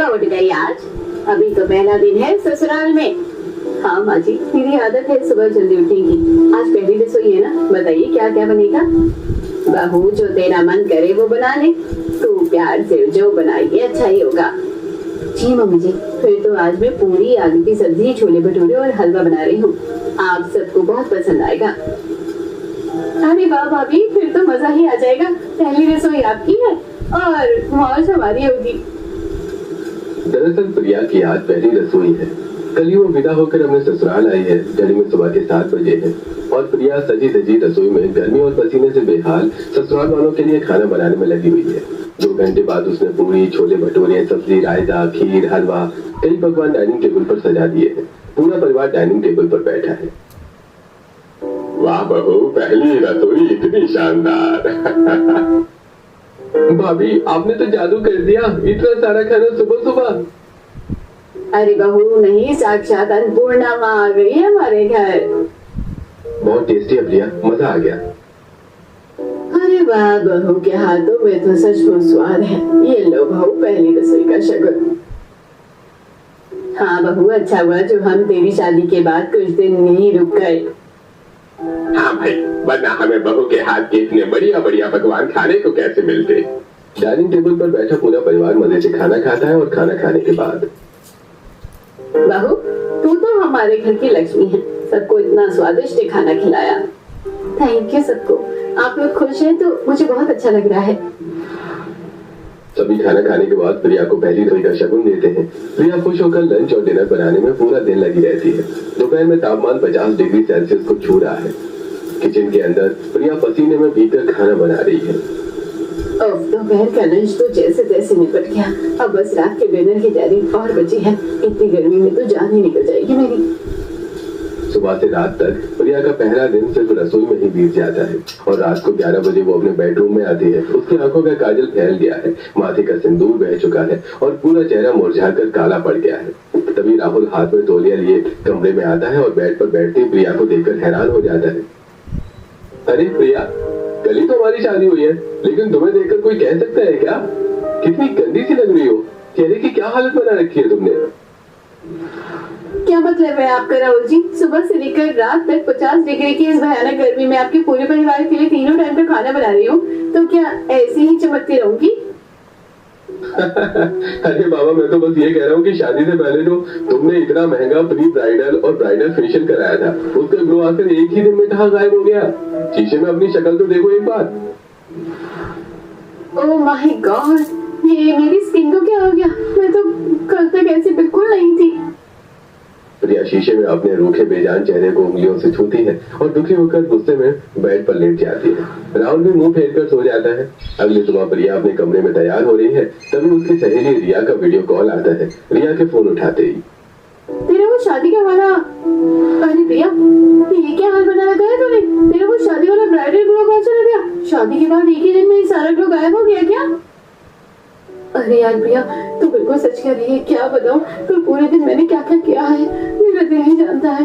सुबह उठ गई आज? अभी तो पहला दिन है ससुराल में। हाँ माँ जी, मेरी आदत है सुबह जल्दी उठने की। आज पहली रसोई है ना, बताइए क्या क्या बनेगा? बहू जो तेरा मन करे वो बना ले, तू प्यार से जो बनाएगी अच्छा ही होगा। जी मम्मी जी, फिर तो आज मैं पूरी आलू की सब्जी, छोले भटूरे और हलवा बना रही हूँ। आप सबको बहुत पसंद आएगा। अरे वाह भाभी, फिर तो मजा ही आ जाएगा। पहली रसोई आपकी है और मौज हमारी होगी। दरअसल प्रिया की आज पहली रसोई है। कल ही वो विदा होकर अपने ससुराल आई है। घड़ी में सुबह के 7 बजे है और प्रिया सजी धजी रसोई में गर्मी और पसीने से बेहाल ससुराल वालों के लिए खाना बनाने में लगी हुई है। 2 घंटे बाद उसने पूरी, छोले भटूरे, सब्जी, रायता, खीर, हलवा, कई पकवान डाइनिंग टेबल पर सजा दिए हैं। पूरा परिवार डाइनिंग टेबल पर बैठा है। वाह बहू, पहली रसोई इतनी शानदार। भाभी, आपने तो जादू कर दिया, इतना सारा खाना सुबह सुबह। अरे बहू नहीं, साक्षात अन्नपूर्णा माँ आ गई है हमारे घर। बहुत टेस्टी है प्रिया, मजा आ गया। अरे वाह, बहू के हाथों में तो सचमुच स्वाद है। ये लो बहू, पहली रसोई का शगुन। हाँ बहू, अच्छा हुआ जो हम तेरी शादी के बाद कुछ दिन नहीं रुक गए। हाँ भाई, वरना हमें बहू के हाथ के इतने बढ़िया बढ़िया पकवान खाने को कैसे मिलते। डाइनिंग टेबल पर बैठा पूरा परिवार मजे से खाना खाता है और खाना खाने के बाद, बहू तू तो हमारे घर की लक्ष्मी है, सबको इतना स्वादिष्ट खाना खिलाया। थैंक यू सबको, आप लोग खुश हैं तो मुझे बहुत अच्छा लग रहा है। सभी खाना खाने के बाद प्रिया को पहली रसोई का शगुन देते हैं। प्रिया खुश होकर लंच और डिनर बनाने में पूरा दिन लगी रहती है। दोपहर में तापमान 50 डिग्री सेल्सियस को छू रहा है। किचन के अंदर प्रिया पसीने में भीगकर खाना बना रही है। दोपहर का लंच तो जैसे तैसे निपट गया। अब बस रात के डिनर की तैयारी और बची है। इतनी गर्मी में तो जान ही निकल जाएगी मेरी। सुबह से रात तक प्रिया का पहला दिन सिर्फ रसोई में ही बीत जाता है और रात को 11 बजे वो अपने बेडरूम में आती है। उसकी आंखों का काजल फैल गया है, माथे का सिंदूर बह चुका है और पूरा चेहरा मुरझाकर काला पड़ गया है। तभी राहुल हाथ में तौलिया लिए कमरे में आता है और बेड पर बैठती प्रिया को देखकर हैरान हो जाता है। अरे प्रिया, कल ही तो हमारी शादी हुई है, लेकिन तुम्हें देखकर कोई कह सकता है क्या? कितनी गंदी सी लग रही हो। चेहरे की क्या हालत बना रखी है तुमने? क्या मतलब है आपका राहुल जी? सुबह से लेकर रात तक 50 डिग्री की इस भयानक गर्मी में आपके पूरे परिवार के लिए तीनों टाइम का खाना बना रही हूँ, तो क्या ऐसे ही चमकती रहूंगी? अरे बाबा, मैं तो बस ये कह रहा हूँ कि शादी से पहले जो तुमने इतना महंगा प्री ब्राइडल और ब्राइडल फेशियल कराया था, उसका ग्लो आकर एक ही दिन में कहाँ गायब हो गया? शीशे में अपनी शक्ल तो देखो एक बार। ओह माय गॉड, ये मेरी स्किन को क्या हो गया? मैं तो कल तक ऐसी बिल्कुल नहीं थी। प्रिया शीशे में अपने रूखे बेजान चेहरे को उंगलियों से छूती है और दुखी होकर गुस्से में बेड पर लेट जाती है। राहुल भी मुंह फेर कर सो जाता है। अगली सुबह प्रिया अपने कमरे में तैयार हो रही है, तभी उसकी सहेली रिया का वीडियो कॉल आता है। रिया के फोन उठाते ही, तेरा वो शादी का वाला, अरे प्रिया ये क्या हाल बना रखा है तूने? तेरा वो शादी वाला ब्राइडल ग्लो कहाँ चला गया? शादी के बाद एक ही दिन में सारा ग्लो गायब हो गया क्या? अरे यार प्रिया, तू बिल्कुल सच कह रही है। क्या बताऊं, कल पूरे दिन मैंने क्या क्या किया है, मेरा दिल ही जानता है।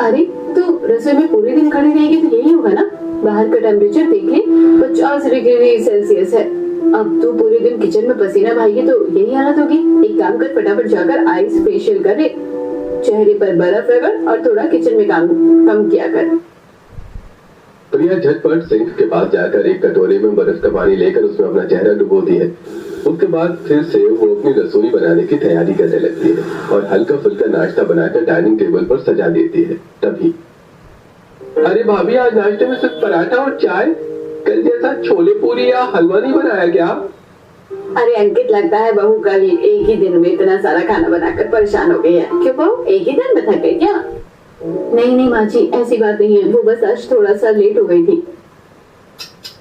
अरे तू रसोई में पूरे दिन खड़ी रहेगी तो यही होगा ना? बाहर का टेम्परेचर देखे 50 डिग्री सेल्सियस है। अब तू पूरे दिन किचन में पसीना बहाएगी तो यही हालत होगी। एक काम कर, फटाफट जाकर आइस फेशियल कर ले, चेहरे पर बर्फ रगड़ और थोड़ा किचन में काम कम किया कर। प्रिया झटपट सिंक के पास जाकर एक कटोरे में बर्फ का पानी लेकर उसमें अपना चेहरा डुबोती है। उसके बाद फिर से वो अपनी रसोई बनाने की तैयारी करने लगती है और हल्का फुल्का नाश्ता बनाकर डाइनिंग टेबल पर सजा देती है। तभी, अरे भाभी, आज नाश्ते में सिर्फ पराठा और चाय? कल जैसा छोले पूरी या हलवा नहीं बनाया क्या? अरे अंकित, लगता है बहू कल एक ही दिन में इतना सारा खाना बनाकर परेशान हो गई है। क्यों बहू, एक ही दिन में थक गई क्या? नहीं नहीं माँ जी, ऐसी बात नहीं है, वो बस आज थोड़ा सा लेट हो गई थी।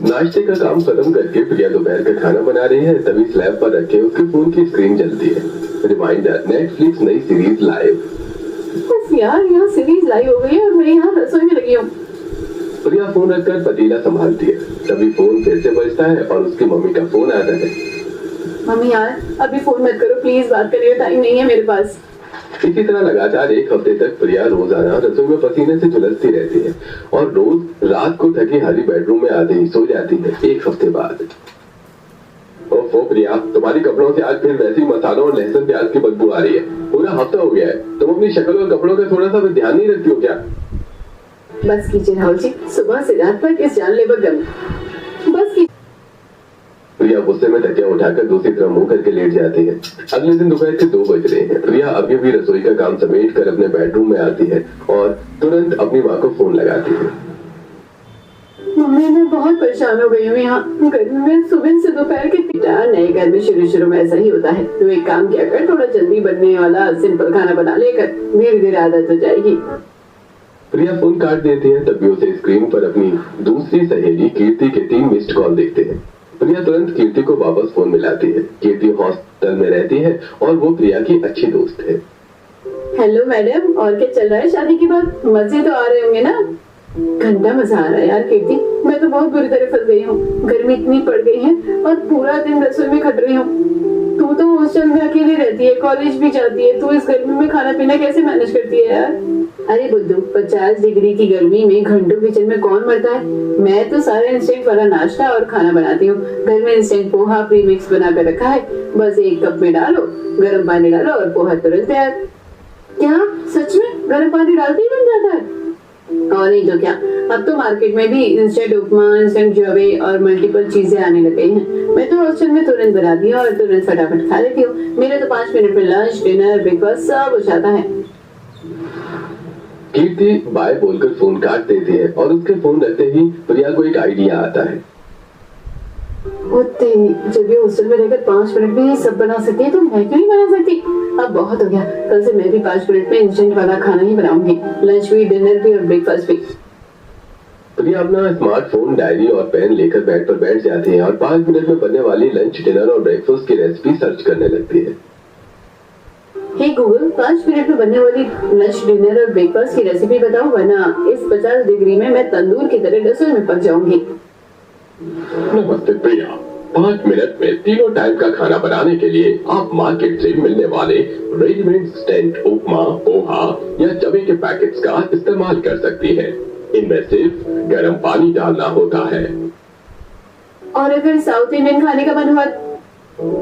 नाश्ते का काम खत्म करके प्रिया दोपहर का खाना बना रही है, तभी स्लैब पर रखे उसके फोन की स्क्रीन जलती है। रिमाइंडर, नेटफ्लिक्स नई सीरीज लाइव। यार, यहाँ सीरीज लाइव हो गई है और मैं यहाँ रसोई में लगी हूँ। प्रिया फोन रखकर पतीला संभालती है। तभी फोन फिर से बजता है और उसकी मम्मी का फोन आता है। मम्मी यार, अभी फोन मत करो प्लीज, बात करने का टाइम नहीं है मेरे पास। इसी तरह लगातार 1 हफ्ते तक प्रिया रोजाना रसोई में पसीने से झुलसती रहती है और रोज रात को थकी हारी बेडरूम में आते ही सो जाती है। 1 हफ्ते बाद, ओफो प्रिया, तुम्हारी कपड़ों से आज फिर वैसी मसालों और लहसुन प्याज की बदबू आ रही है। पूरा हफ्ता हो गया है, तुम अपनी शक्ल और कपड़ों का थोड़ा सा भी ध्यान नहीं रखती हो क्या? बस कीजिए राहुल जी, सुबह से रात तक इस जानलेवा गर्मी। बस कीजिए। प्रिया गुस्से में तकिया उठाकर दूसरी तरफ मुंह करके लेट जाती है। अगले दिन दोपहर के 2 बज रहे हैं। प्रिया अभी भी रसोई का काम समेट कर अपने बेडरूम में आती है और तुरंत अपनी माँ को फोन लगाती है। मम्मी, मैं बहुत परेशान हो गई हूँ यहाँ गर्मी में। सुबह से दोपहर के पिटा नए घर में शुरू में ऐसा ही होता है। तो एक काम किया कर, थोड़ा जल्दी बनने वाला सिंपल खाना बना लेकर, धीरे धीरे आदत हो जाएगी। प्रिया फोन काट देती है, तभी उसे स्क्रीन पर अपनी दूसरी सहेली कीर्ति के 3 मिस्ड कॉल देखते हैं। प्रिया तुरंत कीर्ति को वापस फोन मिलाती है। कीर्ति हॉस्टल में रहती है और वो प्रिया की अच्छी दोस्त है। हेलो मैडम, और क्या चल रहा है शादी के बाद? मजे तो आ रहे होंगे ना? घंटा मजा आ रहा है यार कीर्ति। मैं तो बहुत बुरी तरह फंस गई हूँ। गर्मी इतनी पड़ गई है और पूरा दिन रसोई में खट रही हूँ। तू तो हॉस्टल में अकेली रहती है, कॉलेज भी जाती है, तू इस गर्मी में खाना पीना कैसे मैनेज करती है यार? अरे बुद्धू, 50 डिग्री की गर्मी में घंटों किचन में कौन मरता है? मैं तो सारे इंस्टेंट वाला नाश्ता और खाना बनाती हूँ। घर में इंस्टेंट पोहा प्री मिक्स बना कर रखा है, बस 1 कप में डालो, गर्म पानी डालो और पोहा तुरंत तैयार। क्या सच में गर्म पानी डालते ही बन जाता है? और नहीं तो क्या, अब तो मार्केट में भी इंस्टेंट उपमा, इंस्टेंट जवे और मल्टीपल चीजें आने लग गई हैं। मैं तो हॉस्टल में तुरंत बनाती हूँ और तुरंत फटाफट खा लेती हूँ। मेरे तो 5 मिनट में लंच, डिनर, ब्रेकफास्ट सब हो जाता है। कीर्ति बाय बोलकर फोन काट देती है और उसके फोन रखते ही प्रिया को एक आइडिया आता है। जब ये हॉस्टल में रहकर 5 मिनट में ये सब बना सकती है तो मैं क्यों नहीं बना सकती? अब बहुत हो गया, कल से मैं भी 5 मिनट में इंस्टेंट वाला खाना ही बनाऊंगी, लंच भी, डिनर भी और ब्रेकफास्ट भी। प्रिया अपना स्मार्टफोन, डायरी और पेन लेकर बेड पर बैठ जाती है और 5 मिनट में बनने वाली लंच, डिनर और ब्रेकफास्ट की रेसिपी सर्च करने लगती है। हे गूगल, 5 मिनट में बनने वाली लंच, डिनर और ब्रेकफास्ट की रेसिपी बताओ, वरना इस 50 डिग्री में मैं तंदूर की तरह रसोई में पक जाऊंगी। नमस्ते प्रिया, 5 मिनट में तीनों टाइप का खाना बनाने के लिए आप मार्केट से मिलने वाले रेडीमेड इंस्टेंट उपमा, पोहा या जवे के पैकेट्स का इस्तेमाल कर सकती हैं। इनमें सिर्फ गर्म पानी डालना होता है। और अगर साउथ इंडियन खाने का मन हुआ?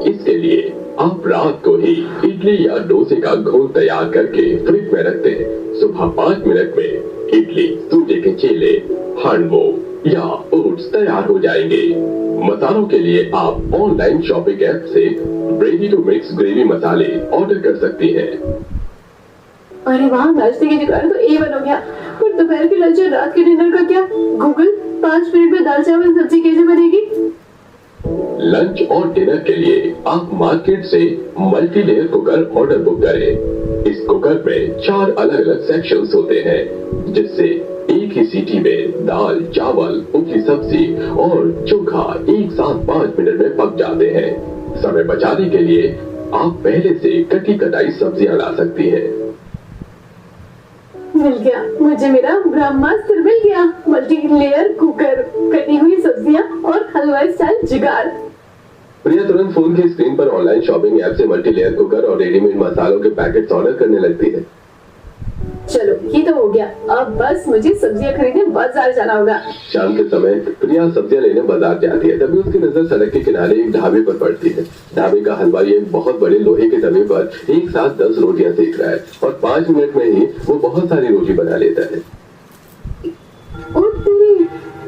इसके लिए आप रात को ही इडली या डोसे का घोल तैयार करके फ्रिज में रखते हैं। सुबह 5 मिनट में इडली, सूजी के चीले, हांडवो या ओट्स तैयार हो जाएंगे। मसालों के लिए आप ऑनलाइन शॉपिंग ऐप से रेडी टू मिक्स ग्रेवी मसाले ऑर्डर कर सकती हैं। अरे वाह, नाश्ते की दुकान तो A1 हो गया। पर दोपहर के लंच और रात के डिनर का क्या? गूगल, 5 मिनट में दाल चावल सब्जी कैसे बनेगी? लंच और डिनर के लिए आप मार्केट से multi layer cooker order book करें। इस कुकर में 4 अलग अलग सेक्शंस होते हैं, जिससे एक ही सीटी में दाल, चावल, उबली सब्जी और चोखा एक साथ 5 मिनट में पक जाते हैं। समय बचाने के लिए आप पहले से कटी कटाई सब्जियां ला सकती हैं। मिल गया मुझे, मेरा ब्रह्मास्त्र मिल गया। मल्टी लेयर कुकर, कटी हुई सब्जियां और हलवाई स्टाइल जुगाड़। प्रिया तुरंत फोन की स्क्रीन पर ऑनलाइन शॉपिंग ऐप से मल्टी लेयर कुकर और रेडीमेड मसालों के पैकेट्स ऑर्डर करने लगती है। चलो ये तो हो गया, अब बस मुझे सब्जियां खरीदने बाजार जाना होगा। शाम के समय प्रिया सब्जियां लेने बाजार जाती है, तभी उसकी नजर सड़क के किनारे एक ढाबे पर पड़ती है। ढाबे का हलवाई एक बहुत बड़े लोहे के तवे पर एक साथ 10 रोटियां सेक रहा है और 5 मिनट में ही वो बहुत सारी रोटी बना लेता है। और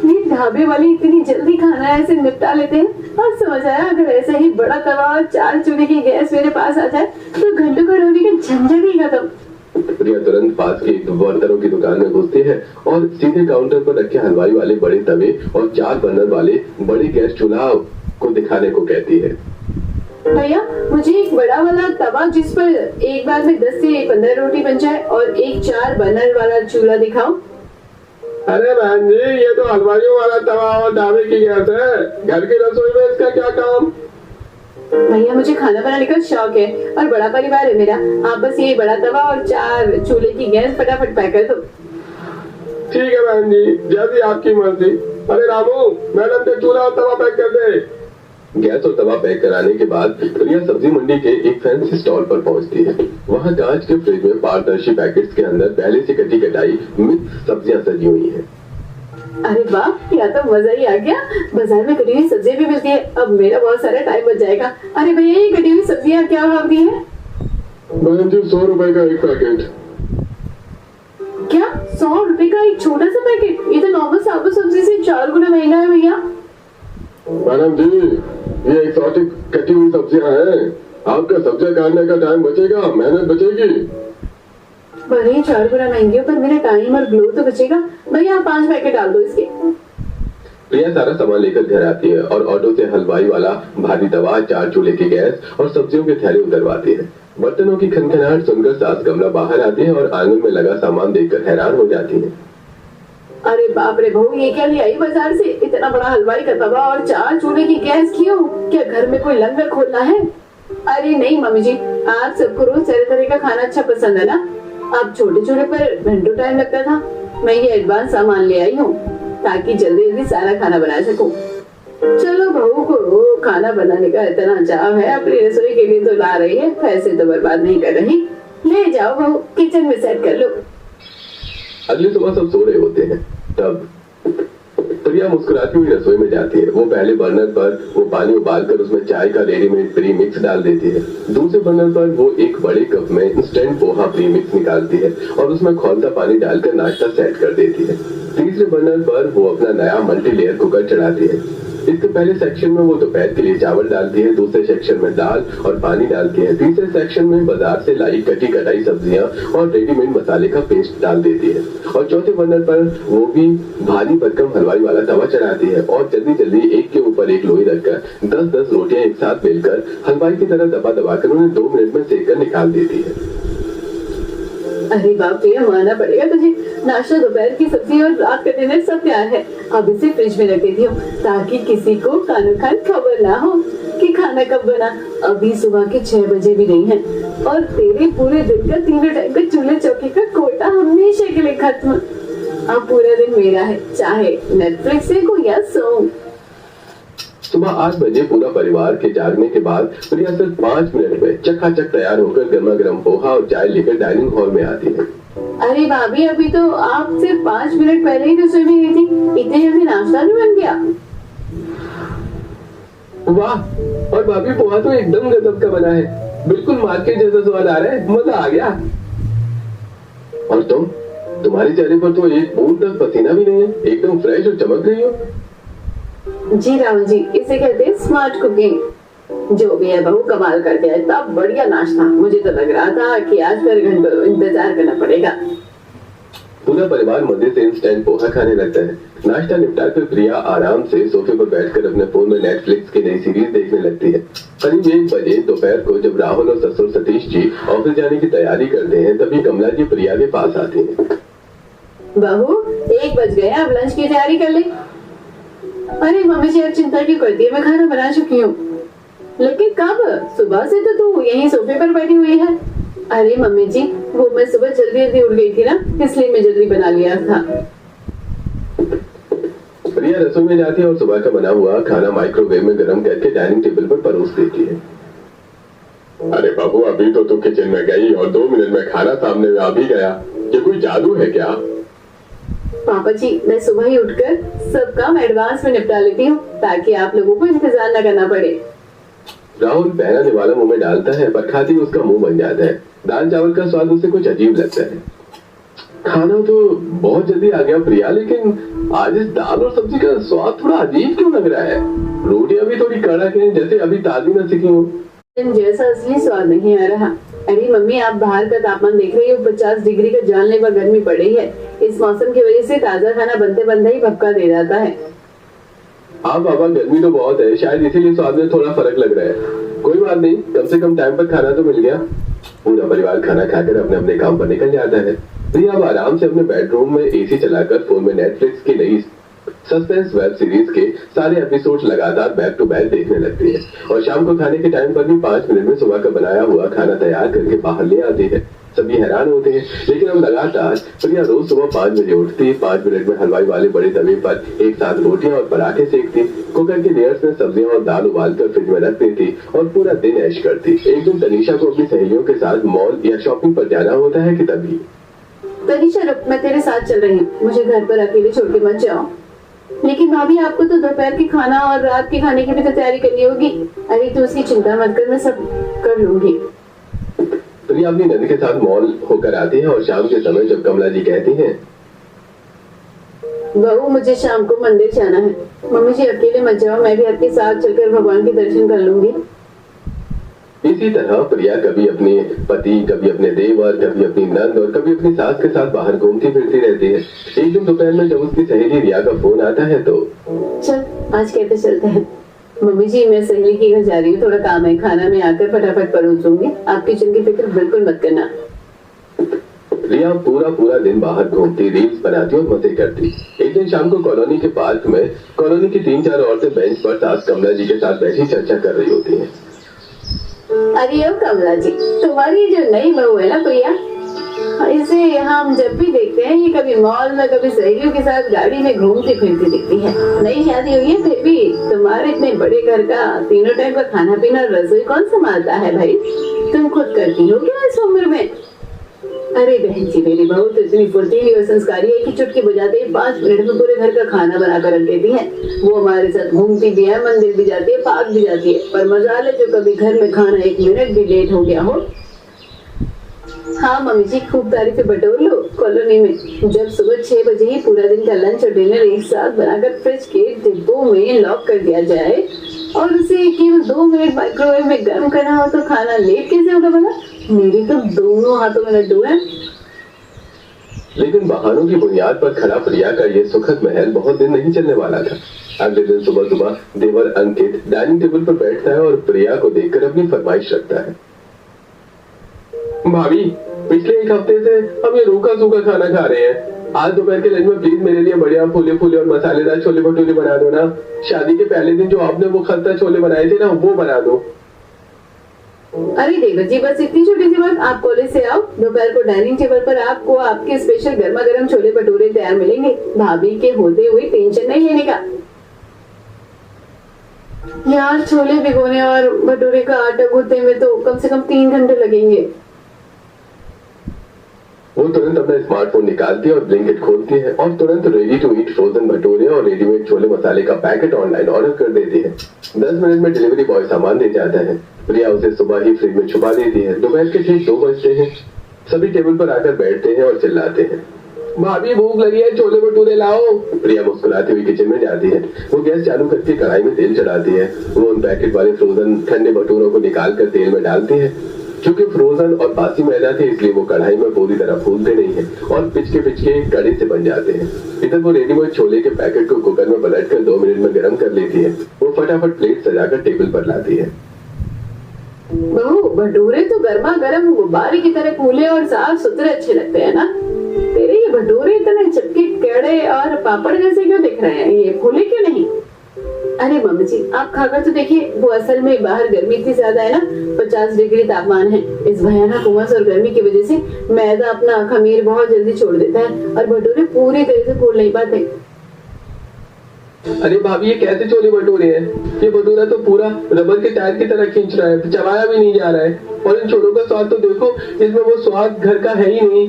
ये ढाबे वाले इतनी जल्दी खाना ऐसे निपटा लेते हैं। और समझ आया, अगर ऐसे ही बड़ा तवा और 4 चूल्हे की गैस मेरे पास आ जाए तो घंटों का रोटी का झंझट ही खत्म। प्रिया तुरंत पास की बर्तनों की दुकान में घुसती है और सीधे काउंटर पर रखे हलवाई वाले बड़े तवे और 4 बर्नर वाले बड़े गैस चूल्हा को दिखाने को कहती है। भैया, मुझे एक बड़ा वाला तवा जिस पर एक बार में 10 से 15 रोटी बन जाए और एक 4 बर्नर वाला चूल्हा दिखाओ। अरे बहन जी, ये तो हलवाइयों वाला तवा और ढाबे की गैस है। घर की रसोई में इसका क्या काम? भैया, मुझे खाना बनाने का शौक है और बड़ा परिवार है मेरा। आप बस ये बड़ा तवा और 4 चूल्हे की गैस फटाफट पैक कर दो। ठीक है बहन जी, जैसी आपकी मर्जी। अरे रामू, मैडम के चूल्हा और तवा पैक कर दे। गैस और तवा पैक कराने के बाद प्रिया सब्जी मंडी के एक फैंसी स्टॉल पर पहुंचती है। वहां कांच के फ्रिज में पारदर्शी पैकेट्स के अंदर पहले से कटी कटाई मिक्स सब्जियां सजी हुई हैं। अरे वाह, या तो मजा ही आ गया। बाजार में कटी हुई सब्जियां भी मिलती है, अब मेरा बहुत सारा टाइम बच जाएगा। अरे भैया, ये कटी हुई सब्जियां क्या भाव की है? बहन जी 100 रुपए का एक पैकेट। क्या 100 रुपए का एक छोटा सा पैकेट? ये तो नॉर्मल साबुत सब्जी से 4 गुना महंगा है भैया। मैडम जी, ये एक्सोटिक कटी हुई सब्जियां हैं, आपका सब्जियां काटने का टाइम बचेगा, मेहनत बचेगी। भले ही 4 गुना महंगी हो, पर मेरा टाइम और ग्लो तो बचेगा। भैया आप 5 पैकेट डाल दो इसके। प्रिया सारा सामान लेकर घर आती है और ऑटो से हलवाई वाला भारी दवा, 4 चूल्हे की गैस और सब्जियों के थैले उतरवाती है। बर्तनों की खनखनाहट सुनकर सास कमला बाहर आती है और आंगन में लगा सामान देखकर हैरान हो जाती है। अरे बाप रे बहू, ये क्या ले आई बाजार से? इतना बड़ा हलवाई का तवा और 4 चूल्हे की गैस क्यों? क्या घर में कोई लंगर खोलना है? अरे नहीं मम्मी जी, आप सबको रोज तरह तरह का खाना अच्छा पसंद है ना। अब छोटे छोटे पर घंटों टाइम लगता था, मैं ये एडवांस सामान ले आई हूँ ताकि जल्दी जल्दी सारा खाना बना सकूं। चलो बहू को खाना बनाने का इतना चाव है, अपनी रसोई के लिए तो ला रही है, पैसे तो बर्बाद नहीं कर रही। ले जाओ बहू, किचन में सेट कर लो। अगली सुबह सब सो रहे होते हैं, तब प्रिया मुस्कुराती हुई रसोई में जाती है। वो पहले बर्नर पर वो पानी उबालकर उसमें चाय का रेडीमेड प्री मिक्स डाल देती है। दूसरे बर्नर पर वो एक बड़े कप में इंस्टेंट पोहा प्री मिक्स निकालती है और उसमें खौलता पानी डालकर नाश्ता सेट कर देती है। तीसरे बर्नर पर वो अपना नया मल्टी लेयर कुकर चढ़ाती है। इसके पहले सेक्शन में वो दोपहर के लिए चावल डालती है, दूसरे सेक्शन में दाल और पानी डालती है, तीसरे सेक्शन में बाजार से लाई कटी कटाई सब्जियां और रेडीमेड मसाले का पेस्ट डाल देती है और चौथे बर्नर पर वो भी भारी भरकम हलवाई वाला तवा चढ़ाती है और जल्दी जल्दी एक के ऊपर एक लोई रखकर 10-10 रोटियां एक साथ बेलकर हलवाई की तरह दबा दबाकर उन्हें 2 मिनट में सेक कर निकाल देती है। अरे बाप रे, मानना पड़ेगा तुझे। नाश्ता, दोपहर की सब्जी और रात का डिनर सब तैयार है। अब इसे फ्रिज में रख देती हूँ ताकि किसी को खाना खान खबर ना हो कि खाना कब बना। अभी सुबह के 6 बजे भी नहीं है और तेरे पूरे दिन का 3 टाइम का चूल्हे चौकी का कोटा हमेशा के लिए खत्म। अब पूरा दिन मेरा है, चाहे नेटफ्लिक्स देखो या सो। सुबह 8 बजे पूरा परिवार के जागने के बाद प्रिया सिर्फ 5 मिनट में चकाचक तैयार होकर गर्मा गर्म पोहा और चाय लेकर डाइनिंग हॉल में आती है। अरे भाभी, अभी तो आप सिर्फ 5 मिनट पहले ही रसोई में गई थी, इतने जल्दी नाश्ता भी बन गया? वाह, और भाभी पोहा तो एकदम गजब का बना है, बिल्कुल मार्केट जैसा स्वाद आ रहा है, मजा आ गया। और तुम्हारे चेहरे पर तो एक बूंद तक पसीना भी नहीं है, एकदम फ्रेश और चमक रही हो। जी राहुल जी, इसे कहते हैं स्मार्ट कुकिंग। जो भी है बहू, कमाल कर दिया, इतना बढ़िया नाश्ता। मुझे तो लग रहा था कि आज फिर घंटों इंतजार करना पड़ेगा। पूरा परिवार मजे से इंस्टेंट पोहा खाने लगता है। नाश्ता निपटा कर प्रिया आराम से सोफे पर बैठकर अपने फोन में नेटफ्लिक्स की नई सीरीज देखने लगती है। करीब 1 बजे दोपहर को जब राहुल और ससुर सतीश जी ऑफिस जाने की तैयारी करते हैं, तभी कमला जी प्रिया के पास आती है। बहू, 1 बज गए, अब लंच की तैयारी कर ले। अरे मम्मी जी, अब चिंता क्यों करती है, मैं खाना बना चुकी हूँ। लेकिन कब? सुबह से तो तू यहीं सोफे पर बैठी हुई है। अरे मम्मी जी, वो मैं सुबह जल्दी जल्दी उठ गई थी ना, इसलिए मैं जल्दी बना लिया था। प्रिया रसोई में जाती है और सुबह का बना हुआ खाना माइक्रोवेव में गर्म करके डाइनिंग टेबल पर परोस देती है। अरे बाबू, अभी तो तू किचन में गई और 2 मिनट में खाना सामने में आ भी गया, ये कोई जादू है क्या? पापा जी, मैं सुबह ही उठकर सब काम एडवांस में निपटा लेती हूँ ताकि आप लोगों को इंतजार न करना पड़े। राहुल पहला निवाला मुंह में डालता है, पर खाते ही उसका मुंह बन जाता है। दाल चावल का स्वाद उसे कुछ अजीब लगता है। खाना तो बहुत जल्दी आ गया प्रिया, लेकिन आज इस दाल और सब्जी का स्वाद थोड़ा अजीब क्यों लग रहा है? रोटियां भी थोड़ी कड़क हैं, जैसे अभी ताजी न सीखी हो। जैसा असली स्वाद नहीं आ रहा। अरे मम्मी, आप बाहर का तापमान देख रही हो, 50 डिग्री का जानलेवा गर्मी पड़ रही है। इस मौसम की वजह से ताजा खाना बनते बनते ही भपका दे जाता है। हाँ बाबा, गर्मी तो बहुत है, शायद इसीलिए स्वाद में थोड़ा फर्क लग रहा है। कोई बात नहीं, कम से कम टाइम पर खाना तो मिल गया। पूरा परिवार खाना खाकर अपने अपने काम पर निकल जाता है। प्रिया अब आराम से अपने बेडरूम में एसी चलाकर फोन में नेटफ्लिक्स की नई सस्पेंस वेब सीरीज के सारे एपिसोड्स लगातार बैक टू बैक देखने लगती है और शाम को खाने के टाइम पर भी 5 मिनट में सुबह का बनाया हुआ खाना तैयार करके बाहर ले आती है। सभी हैरान होते हैं, लेकिन अब लगातार प्रिया रोज सुबह 5 बजे उठती, 5 मिनट में हलवाई वाले बड़े तवे पर एक साथ रोटियां और पराठे सेकती, कुकर के लेयर्स में सब्जियां और दाल उबालकर फ्रिज में रख देती और पूरा दिन ऐश करती। एक दिन तनीषा को अपनी सहेलियों के साथ मॉल या शॉपिंग पर जाना होता है कि तभी तनीषा, रुक, मैं तेरे साथ चल रही हूँ, मुझे घर पर अकेले छोड़ के मत जाओ। लेकिन भाभी आपको तो दोपहर के खाना और रात के खाने की भी तो तैयारी करनी होगी। अरे तो उसकी चिंता मत कर, मैं सब कर लूंगी। प्रिया अपनी नंद के साथ मॉल होकर आती है और शाम के समय जब कमला जी कहती हैं, बहू मुझे शाम को मंदिर जाना है। मम्मी जी अकेले मत जाओ, मैं भी आपके साथ चलकर भगवान के दर्शन कर लूंगी। इसी तरह प्रिया कभी अपने पति, कभी अपने देवर, कभी अपनी नंद और कभी अपनी सास के साथ बाहर घूमती फिरती रहती है। एक दिन दोपहर में जब उसकी सहेली रिया का फोन आता है तो चल आज कहते चलते हैं। मम्मी जी मैं सहेली के घर जा रही हूँ, थोड़ा काम है, खाना में आकर फटाफट परोसूंगी, आप किचन की फिक्र बिल्कुल मत करना। रिया पूरा दिन बाहर घूमती, रील्स बनाती और मजे करती। एक दिन शाम को कॉलोनी के पार्क में कॉलोनी की 3-4 औरतें बेंच पर सास कमला जी के साथ बैठी चर्चा कर रही होती हैं। अरे ओ कमला जी, तुम्हारी जो नई बहू है ना प्रिया, इसे हम जब भी देखते हैं ये कभी मॉल में कभी सहेलियों के साथ गाड़ी में घूमती फिरती दिखती है। नई शादी हुई है फिर भी तुम्हारे इतने बड़े घर का तीनों टाइम का खाना पीना और रसोई कौन संभालता है भाई? तुम खुद करती हो क्या इस उम्र में? अरे बहन जी मेरी बहू तो इतनी फुर्तीली और संस्कारी है कि चुटकी बजाते ही 5 मिनट में पूरे घर का खाना बना कर रख देती है। वो हमारे साथ घूमती भी है, मंदिर भी जाती है, पार्क भी जाती है, पर मजाल है जो कभी घर में खाना 1 मिनट भी लेट हो गया हो। हाँ मम्मी जी खूब तारीफें बटोर लो कॉलोनी में। जब सुबह 6 बजे ही पूरा दिन का लंच और डिनर एक साथ बनाकर फ्रिज के डिब्बों में लॉक कर दिया जाए और उसे केवल 2 मिनट माइक्रोवेव में गर्म करना हो तो खाना लेट कैसे होगा भला? मेरे तो दोनों हाथों में लड्डू है। लेकिन बहानों की बुनियाद पर खड़ा प्रिया का ये सुखद महल बहुत दिन नहीं चलने वाला था। अगले दिन सुबह देवर अंकित डाइनिंग टेबल पर बैठता है और प्रिया को देखकर अपनी फरमाइश रखता है। भाभी पिछले 1 हफ्ते से हम ये रूखा सूखा खाना खा रहे हैं। आज दोपहर के लंच में प्लीज मेरे लिए बढ़िया फूले फूले और मसालेदार छोले भटूरे बना दो ना। शादी के पहले दिन जो आपने वो खस्ता छोले बनाए थे ना, वो बना दो। अरे देवर जी बस इतनी छोटी सी बात, आप कॉलेज से आओ, दोपहर को डाइनिंग टेबल पर आपको आपके स्पेशल गर्मा गर्म छोले भटूरे तैयार मिलेंगे। भाभी के होते हुए टेंशन नहीं लेने का। यार छोले भिगोने और भटूरे का आटा गूंथने में तो कम से कम 3 घंटे लगेंगे। वो तुरंत अपना स्मार्टफोन निकालती है और ब्लिंकिट खोलती है और तुरंत ready to eat frozen bhature और रेडीमेड छोले मसाले का पैकेट ऑनलाइन ऑर्डर कर देती है। 10 मिनट में डिलीवरी बॉय सामान दे जाता है। प्रिया उसे सुबह ही फ्रिज में छुपा देती है। दोपहर के ठीक 2 बजते हैं। सभी टेबल पर आकर बैठते हैं और चिल्लाते हैं, भाभी भूख लगी है, छोले भटूरे लाओ। प्रिया मुस्कुराती हुई किचन में जाती है। वो गैस चालू करके कढ़ाई में तेल चढ़ाती है। वो उन पैकेट वाले फ्रोजन ठंडे भटूरों को निकाल कर तेल में डालती है। क्योंकि फ्रोजन और बासी मैदा थे इसलिए वो कढ़ाई में पूरी तरह फूलते नहीं है और पिचके कड़ी से बन जाते हैं। इधर वो रेडीमेड छोले के पैकेट को कुकर में पलटकर 2 मिनट में गर्म कर लेती है। वो फटाफट प्लेट सजाकर टेबल पर लाती है। बहू भटूरे तो गर्मा गर्म गुब्बारे की तरह फूले और साफ सुथरे अच्छे लगते हैं ना। तेरे ये भटूरे इतने चिपके कड़े और पापड़ जैसे क्यों दिख रहे हैं? ये फूले क्यों नहीं? अरे मम्मी जी आप खाकर तो देखिए, वो असल में बाहर गर्मी इतनी ज्यादा है ना, 50 डिग्री तापमान है। इस भयानक उमस और गर्मी की वजह से मैदा अपना खमीर बहुत जल्दी छोड़ देता है और भटूरे पूरी तरह से फूल नहीं पाते। अरे भाभी ये कैसे छोले भटूरे हैं? ये भटूरा तो पूरा रबर के टायर की तरह खींच रहा है, चबाया भी नहीं जा रहा है। और इन छोलों का स्वाद तो देखो, इसमें वो स्वाद घर का है ही नहीं।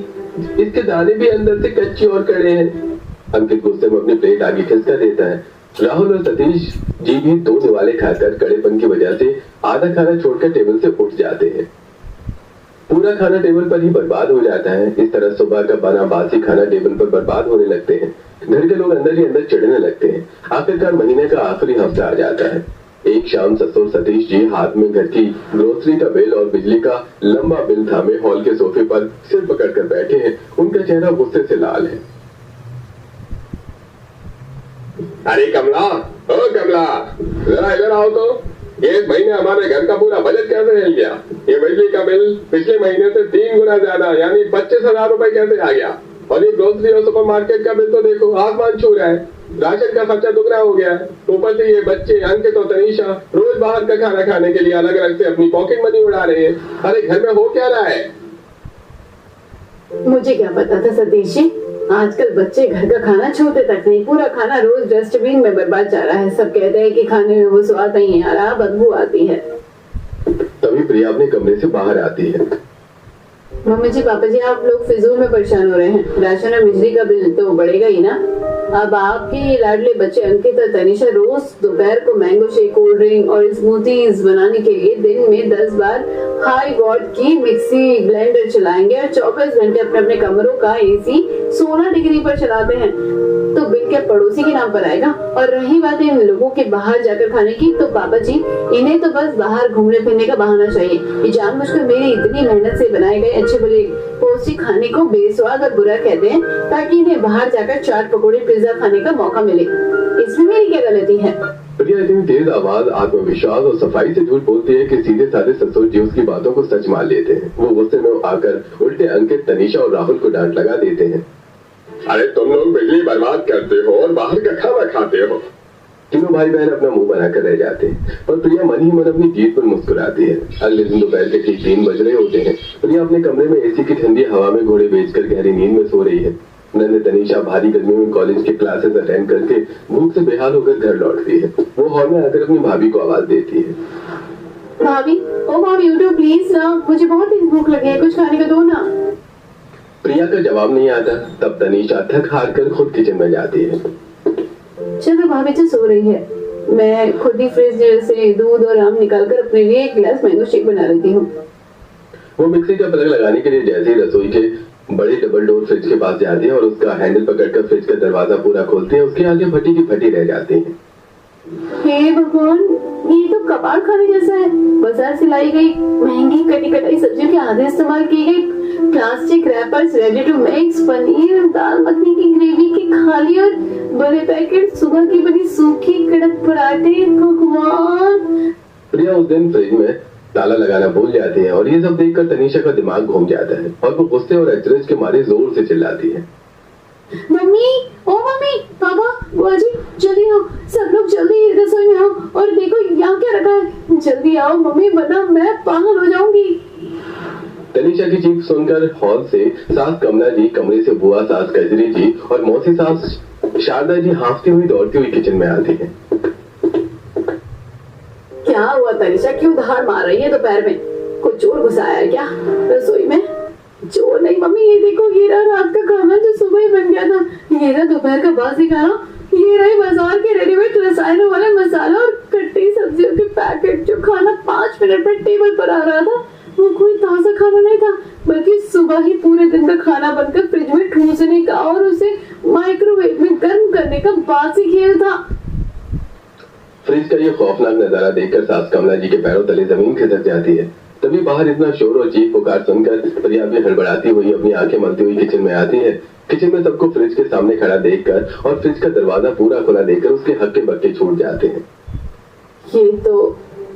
इसके दाने भी अंदर से कच्चे और कड़े हैं। अंकित गुस्से में अपनी प्लेट आगे खिसका देता है। राहुल और सतीश जी भी 2 निवाले खाकर कड़ेपन की वजह से आधा खाना छोड़कर टेबल से उठ जाते हैं। पूरा खाना टेबल पर ही बर्बाद हो जाता है। इस तरह सुबह का बना बासी खाना टेबल पर बर्बाद होने लगते हैं। घर के लोग अंदर ही अंदर चिढ़ने लगते हैं। आखिरकार महीने का आखिरी हफ्ता आ जाता है। एक शाम ससुर सतीश जी हाथ में घर की ग्रोसरी का बिल और बिजली का लंबा बिल थामे हॉल के सोफे पर सिर पकड़कर बैठे हैं। उनका चेहरा गुस्से से लाल है। अरे कमला, ओ कमला, जरा इधर आओ तो। ये महीने हमारे घर का पूरा बजट कैसे हिल गया? ये बिजली का बिल पिछले महीने से 3 गुना ज्यादा यानी 25,000 रुपए कैसे आ गया? और ये ग्रोसरी और सुपरमार्केट का बिल तो देखो आसमान छू रहा है। राशन का खर्चा दुगना हो गया है। ऊपर से ये बच्चे अंकित और तनीषा रोज बाहर का खाना खाने के लिए अलग अलग से अपनी पॉकेट मनी उड़ा रहे हैं। अरे घर में हो क्या रहा है? मुझे क्या पता था सतीश जी, आजकल बच्चे घर का खाना छोड़ते तक नहीं, पूरा खाना रोज डस्टबिन में बर्बाद जा रहा है। सब कहते हैं कि खाने में वो स्वाद नहीं आ रहा, बदबू आती है। तभी प्रिया अपने कमरे से बाहर आती है। मम्मी जी पापा जी आप लोग फिजूल में परेशान हो रहे हैं। राशन और बिजली का बिल तो बढ़ेगा ही ना। अब आपके ये लाडले बच्चे अंकित और तनिषा रोज दोपहर को मैंगो शेक, कोल्ड ड्रिंक और स्मूथीज बनाने के लिए दिन में 10 बार हाई वॉट की मिक्सी ब्लेंडर चलाएंगे और 24 घंटे अपने अपने कमरों का एसी 16 डिग्री पर चलाते हैं। तो बिल क्या पड़ोसी के नाम पर आएगा? और रही बात इन लोगों के बाहर जाकर खाने की, तो पापा जी इन्हें तो बस बाहर घूमने फिरने का बहाना चाहिए। ये जानबूझकर मेरी इतनी मेहनत से बनाए गए अच्छे भले पौष्टिक खाने को बेस्वाद और बुरा कहते हैं ताकि इन्हें बाहर जाकर चाट पकौड़े पिज्जा खाने का मौका मिले। इसमें मेरी क्या गलती है? प्रिया इतनी तेज आवाज, आत्मविश्वास और सफाई से झूठ बोलती है कि सीधे साधे ससुर जी उसकी बातों को सच मान लेते हैं। वो गुस्से में आकर उल्टे अंकित, तनिषा और राहुल को डांट लगा देते हैं। अरे तुम लोग बिजली बर्बाद करते हो और बाहर का खाना खाते हो। तीनों भाई बहन अपना मुंह बनाकर रह जाते हैं, पर प्रिया मन ही मन अपनी जीत पर मुस्कुराती है। अगले दिन दोपहर के ठीक 3 बज रहे होते हैं। प्रिया अपने कमरे में एसी की ठंडी हवा में घोड़े बेचकर गहरी नींद में सो रही है। नन्हे तनिषा भारी गर्मी में कॉलेज के क्लासेस अटेंड करके भूख से बेहाल होकर घर लौटती है। वो हॉल में आकर अपनी भाभी को आवाज देती है। भाभी, ओ भाभी उठो प्लीज ना, मुझे बहुत तेज भूख लगी है, कुछ खाने को दो ना। प्रिया का जवाब नहीं आता। तब तनिषा थक हार कर खुद किचन में जाती है। चलो भाभी तो सो रही है, मैं खुद ही फ्रिज से दूध और आम निकालकर अपने लिए एक गिलास मैंगो शेक बना लेती हूँ। वो मिक्सी का प्लग लगाने के लिए जैसे ही रसोई के बड़े डबल डोर फ्रिज के पास जाती है और उसका हैंडल पकड़कर फ्रिज का दरवाजा पूरा खोलती है, उसके आगे फटी की फटी रह जाती है। हे भगवान, ये तो कबाड़ खाने जैसा है। बाजार से लाई गई महंगी कटी कटाई सब्जियों के आधे इस्तेमाल की गई plastic wrappers, ready to mix paneer, dal makhani की ग्रेवी के खाली और बड़े पैकेट, सुबह की बनी सूखी कड़क पराठे। भगवान। प्रिया उस दिन फ्रिज में ताला लगाना भूल जाती है और ये सब देखकर तनिषा का दिमाग घूम जाता है और वो गुस्से और अचरज के मारे जोर से चिल्लाती है। मम्मी, ओ मम्मी, पापा, बुआ जी, जल्दी आओ, सब लोग जल्दी रसोई में आओ और देखो यहाँ क्या रखा है। जल्दी आओ मम्मी, वरना मैं पागल हो जाऊंगी। तनिषा की चीख सुनकर हॉल से सास कमला जी, कमरे से बुआ सास कजरी जी और मौसी सास शारदा जी हांफती हुई दौड़ती हुई किचन में आती है। क्या हुआ तनिषा, क्यों धार मार रही है दोपहर में? कोई चोर घुसा आया क्या रसोई में? चोर नहीं मम्मी, ये देखो, ये रहा रात का खाना जो सुबह ही बन गया था, ये रहा दोपहर का बासी खाना, ये रहे बाजार के रेडीमेड रसायनों वाले मसाला और कट्टी सब्जियों के पैकेट। जो खाना 5 मिनट में टेबल पर आ रहा था वो कोई ताजा खाना नहीं था, बल्कि सुबह ही पूरे दिन का खाना बनकर फ्रिज में ठूसने का और उसे माइक्रोवेव में गर्म करने का बासी खेल था। फ्रिज का ये खौफनाक नजारा देखकर सास कमला जी के पैरों तले जमीन खिसक जाती है। तभी बाहर इतना शोर और चीख पुकार सुनकर प्रिया भी हड़बड़ाती हुई अपनी आंखें मलती हुई किचन में आती है। किचन में सबको फ्रिज के सामने खड़ा देखकर और फ्रिज का दरवाजा पूरा खुला देखकर उसके हक्के बक्के छूट जाते हैं।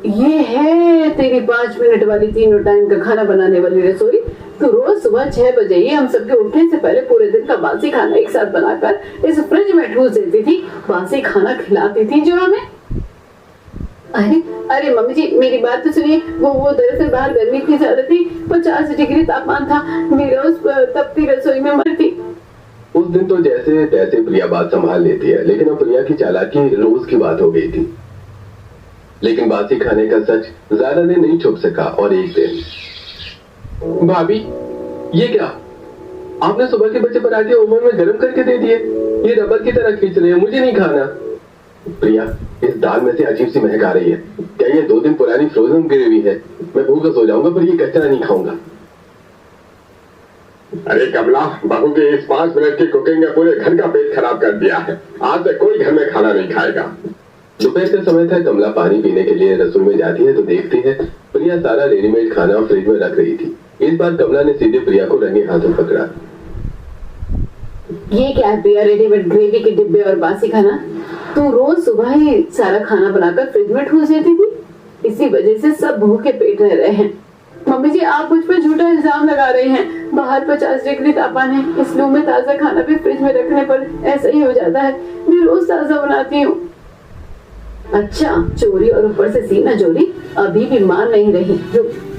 ये है तेरी 5 मिनट वाली तीनों टाइम का खाना बनाने वाली रसोई। तो रोज सुबह 6 बजे ही हम सबके उठने से पहले पूरे दिन का बासी खाना एक साथ बनाकर इस फ्रिज में ठूस देती थी, बासी खाना खिलाती थी जो हमें। अरे मम्मी जी, मेरी बात तो सुनिए। वो दरअसल बाहर गर्मी इतनी ज्यादा थी, 50 डिग्री तापमान था, मेरा उस तपती रसोई में मर थी। उस दिन तो जैसे तैसे प्रिया बात संभाल लेती है, लेकिन अब प्रिया की चालाकी रोज की बात हो गई थी। लेकिन बासी खाने का सच ज्यादा दिन नहीं छुप सका और एक दिन, भाभी ये क्या, आपने सुबह के बचे पराठे ओवन में गर्म करके दे दिए, ये रबर की तरह खींच रहे हैं, मुझे नहीं खाना। प्रिया, इस दाल में से अजीब सी महक आ रही है, क्या ये 2 दिन पुरानी फ्रोजन ग्रेवी है? मैं भूखा सो जाऊंगा पर ये कचरा नहीं खाऊंगा। अरे कमला, बहू के इस 5 मिनट की कुकिंग ने पूरे घर का पेट खराब कर दिया है। आज से कोई घर में खाना नहीं खाएगा। दोपहर का समय था। कमला पानी पीने के लिए रसोई में जाती है तो देखती है प्रिया सारा रेडीमेड खाना फ्रिज में रख रही थी। इस बार कमला ने सीधे प्रिया को रंगे हाथों पकड़ा। ये क्या है प्रिया, रेडीमेड ग्रेवी के डिब्बे और बासी खाना? तू रोज सुबह ही सारा खाना बनाकर फ्रिज में ठूस देती थी, इसी वजह से सब भूखे पेट रह रहे हैं। मम्मी जी, आप मुझ पर झूठा इल्जाम लगा रही हैं। बाहर 50 डिग्री तापमान है, इस लू में ताजा खाना भी फ्रिज में रखने पर ऐसा ही हो जाता है। मैं रोज ताजा बनाती हूँ। अच्छा, चोरी और ऊपर से सीना चोरी अभी भी मान नहीं रही।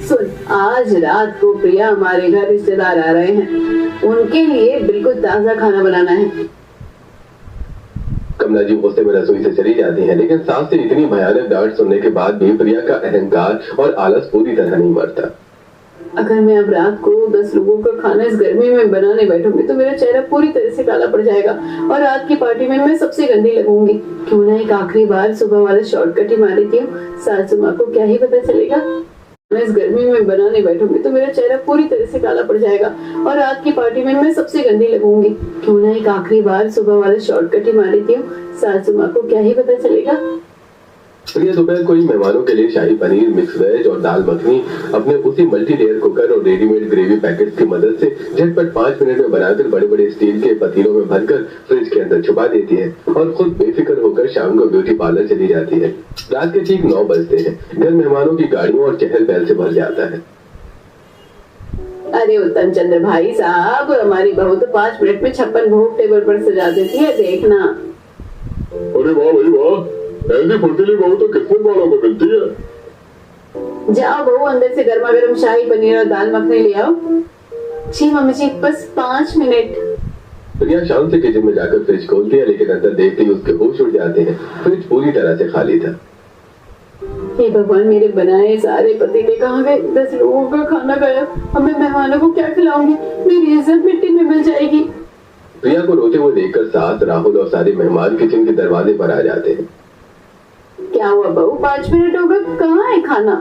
सुन, आज रात को प्रिया हमारे घर रिश्तेदार आ रहे हैं, उनके लिए बिल्कुल ताजा खाना बनाना है। कमला जी गुस्से में रसोई से चली जाती हैं, लेकिन सास से इतनी भयानक डांट सुनने के बाद भी प्रिया का अहंकार और आलस पूरी तरह नहीं मरता। अगर मैं अब रात को 10 लोगों का खाना इस गर्मी में बनाने बैठूंगी तो मेरा चेहरा पूरी तरह से काला पड़ जाएगा और रात की पार्टी में मैं सबसे गंदी लगूंगी। क्यों ना एक आखिरी बार सुबह वाला शॉर्टकट ही मार देती हूँ, सासू माँ को क्या ही पता चलेगा। मैं इस गर्मी में बनाने बैठूंगी तो मेरा चेहरा पूरी तरह से काला पड़ जाएगा और रात की पार्टी में मैं सबसे गंदी लगूंगी। क्यों ना एक आखिरी बार सुबह वाला शॉर्टकट ही मार देती हूँ, सासू माँ को क्या ही पता चलेगा। प्रिया दोपहर को ही मेहमानों के लिए शाही पनीर, मिक्स वेज और दाल मखनी अपने उसी मल्टी लेयर कुकर और रेडीमेड ग्रेवी पैकेट्स की मदद से झटपट 5 मिनट में बनाकर बड़े बड़े स्टील के पतीलों में भरकर फ्रिज के अंदर छुपा देती है और खुद बेफिक्र होकर शाम को ब्यूटी पार्लर चली जाती है। रात के ठीक 9 बजते हैं। घर मेहमानों की गाड़ियों और चहल पहल से भर जाता है। अरे उत्तम चंद्र भाई साहब, हमारी बहू तो 5 मिनट में 56 भोग टेबल पर सजा देती है, देखना। अरे वाह भाई वाह, ऐसी फुर्तीली बहू तो किस्मत वालों को मिलती है। जाओ बहू, अंदर से गर्मा गर्म शाही पनीर और दाल मखनी ले आओ। जी मम्मी जी, बस 5 मिनट। प्रिया शाम से किचन में जाकर फ्रिज खोलती है, लेकिन अंदर देखते ही उसके होश उड़ जाते हैं। फ्रिज पूरी तरह से खाली था। हे भगवान, मेरे बनाए सारे पतीले कहाँ गए? 10 लोगों का खाना गया। अब मैं मेहमानों को क्या खिलाऊंगी? मेरी इज्जत मिट्टी में मिल जाएगी। प्रिया को रोते हुए देखकर सास, राहुल और सारे मेहमान किचन के दरवाजे पर आ जाते हैं। क्या हुआ बहू, 5 मिनट हो गए, कहाँ है खाना?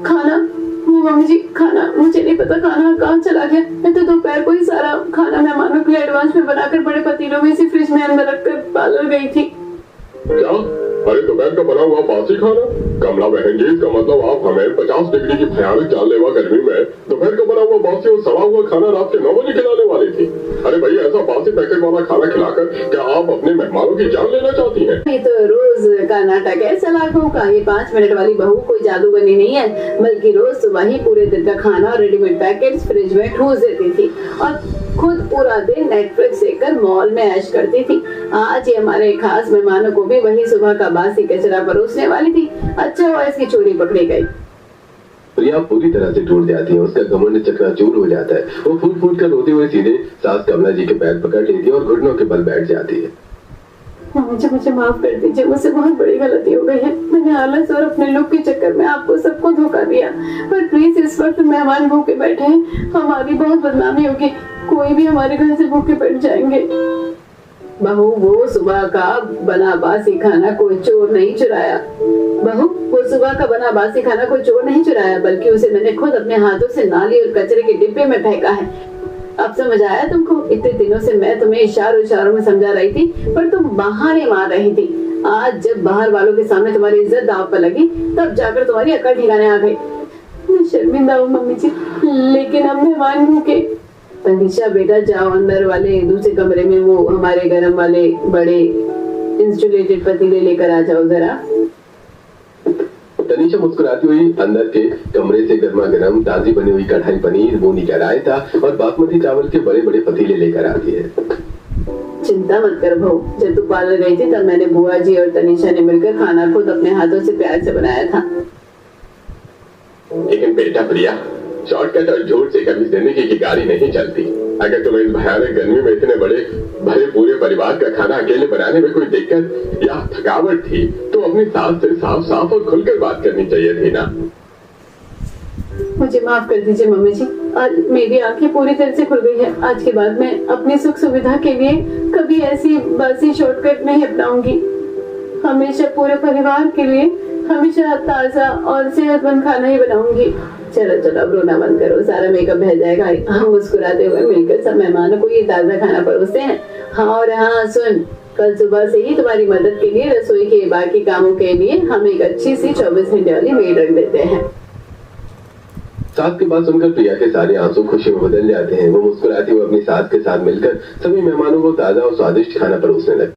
खाना मम्मी जी, खाना मुझे नहीं पता खाना कहाँ चला गया। मैं तो दोपहर को ही सारा खाना मेहमानों के लिए एडवांस में बनाकर बड़े पतीलों में इसी फ्रिज में अंदर रखकर पार्लर गई थी। क्या? अरे दोपहर का बना हुआ बासी खाना? कमला बहन जी, इसका मतलब आप हमें 50 डिग्री की भयानक जानलेवा गर्मी में दोपहर का बना हुआ बासी और सड़ा हुआ खाना रात के 9 बजे खिलाने वाली थी। अरे भाई, ऐसा बासी पैकेट वाला खाना खिलाकर क्या आप अपने मेहमानों की जान लेना चाहती हैं? ये तो रोज का नाटक है सलाखों का। ये 5 मिनट वाली बहू कोई जादूगरनी नहीं है, बल्कि रोज सुबह ही पूरे दिन का खाना और रेडीमेड पैकेट्स फ्रिज में ठूस देती थी और खुद पूरा दिन नेटफ्लिक्स देखकर मॉल में ऐश करती थी। आज ये हमारे खास मेहमानों को भी वही सुबह का बासी कचरा परोसने वाली थी। अच्छा हुआ इसकी चोरी पकड़ी गई। प्रिया पूरी तरह से टूट जाती है। उसका घमंड चकनाचूर हो जाता है। वो फूट फूट कर रोते हुए सीधे सास कमला जी के पैर पकड़ लेती है और घुटनों के बल बैठ जाती है। मुझे माफ कर दीजिए, मुझसे बहुत बड़ी गलती हो गई है। मैंने आलस और अपने लुक के चक्कर में आपको सबको धोखा दिया। पर प्लीज, इस वक्त मेहमान भूखे बैठे हैं, हमारी बहुत बदनामी होगी। कोई भी हमारे घर से भूखे बैठ जाएंगे। बहू, वो सुबह का बना बासी खाना कोई चोर नहीं चुराया। बहू, वो सुबह का बना बासी खाना कोई चोर नहीं चुराया, बल्कि उसे मैंने खुद अपने हाथों से नाली और कचरे के डिब्बे में फेंका है। अब समझ आया तुमको? इतने दिनों से मैं तुम्हें इशारों में समझा रही थी, पर तुम बहाने मार रही थी। आज जब बाहर वालों के सामने तुम्हारी इज्जत दांव पर लगी, तब जाकर तुम्हारी अकल ठिकाने आ गई। मैं शर्मिंदा हूँ मम्मी जी, लेकिन अब मेहमान भूखे। तनीषा बेटा, जाओ अंदर वाले दूसरे कमरे में वो हमारे गरम वाले बड़े इंसुलेटेड पतीले लेकर आ जाओ जरा। तनीषा मुस्कुराती हुई अंदर के कमरे से गर्मा गर्म ताजी बनी हुई कढ़ाई पनीर, बूंदी का रायता और बासमती चावल के बड़े बड़े पतीले लेकर आती है। चिंता मत कर बहू, जब तू पार्लर गई थी तब मैंने बुआ जी और तनीषा ने मिलकर खाना खुद अपने हाथों से प्यार से बनाया था। लेकिन बेटा प्रिया, शॉर्टकट और झूठ से कभी जिंदगी की गाड़ी नहीं चलती। अगर तुम्हें इस भयानक गर्मी में इतने बड़े भरे पूरे परिवार का खाना अकेले बनाने में कोई दिक्कत या थकावट थी, तो अपनी सास से साफ साफ और खुलकर बात करनी चाहिए थी ना। मुझे माफ कर दीजिए मम्मी जी, आज मेरी आंखें पूरी तरह से खुल गई है। आज के बाद मैं अपनी सुख सुविधा के लिए कभी ऐसी बासी शॉर्टकट नहीं अपनाऊंगी। हमेशा पूरे परिवार के लिए हमेशा ताजा और सेहतमंद खाना ही बनाऊंगी। चलो चलो, अब रोना बंद करो, सारा मेकअप बह जाएगा। हम मुस्कुराते हुए मिलकर सब मेहमानों को ये ताजा खाना परोसते हैं। हाँ, और हाँ सुन, कल सुबह से ही तुम्हारी मदद के लिए रसोई के बाकी कामों के लिए हम एक अच्छी सी 24 घंटे वाली मेड रख देते हैं। सास की बात सुनकर प्रिया के सारे आंसू खुशी में बदल जाते हैं। वो मुस्कुराती हुए अपनी सास के साथ मिलकर सभी मेहमानों को ताजा और स्वादिष्ट खाना परोसने लगती है।